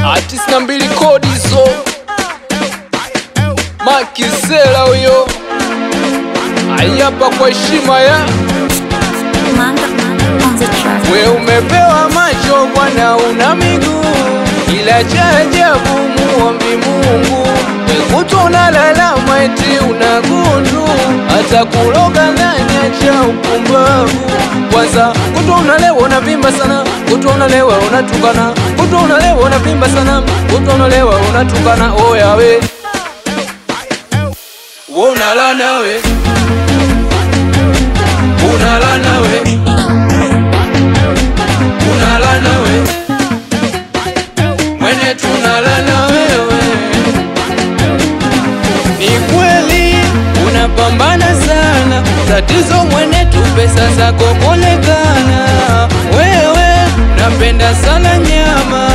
Artist na mbili kodi so Makisela huyo ayapa kwa heshima ya Manga on the track. we umepewa macho bwana una miguu, ila cha ajabu muombi Mungu. Kutona lalama eti unagundu, hata kuloga ndani acha upumbavu. Kwanza kutona leo unavimba sana, kutona leo unatukana, kutona leo unavimba sana, kutona leo unatukana. Oya we unalana we, unalana we, unalana we, mwene tunalana wewe. Ni kweli unapambana sana, tatizo mwene tu pesa zako kuonekana. Wewe napenda sana nyama,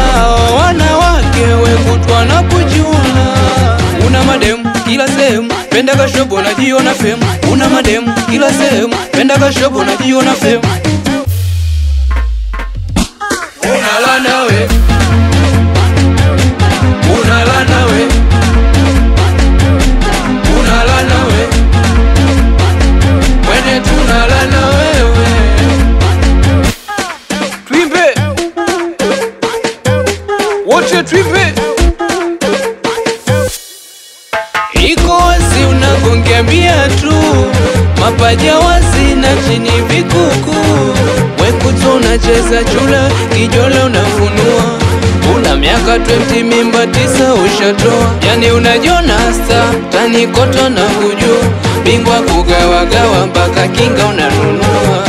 wanawake we kutwa na kujuna. Una mademu kila sehemu, penda kashobo na jiona femu. Una mademu kila sehemu, penda kashobo na jiona femu. Unalana we, unalana we, unalana we, mwene tunalana wewe. Twimbe wote twimbe. Iko wazi unagongea tu, mapaja wazi na chini vikuku. Wekuto unacheza chula, kijole unafunua. Una miaka 20 mimba 9 ushatoa. Yani unajona star, tani koto na hujua. Bingwa kugawagawa mpaka kinga unanunua.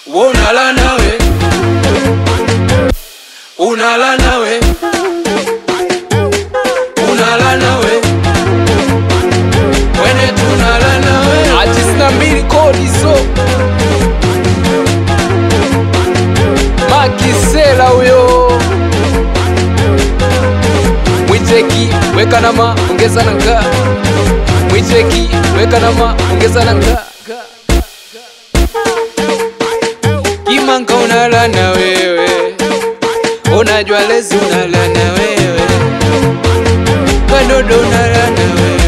Unalana we, unalana we, unalana we, mwene tunalana we. Artist na mbili kodi so Makisela huyo, Mwiteki weka nama ongeza na nga, Mwiteki weka nama ongeza na nga. Kimanka unalana wewe, unajua lezi unalana wewe, Kadodo unalana wewe.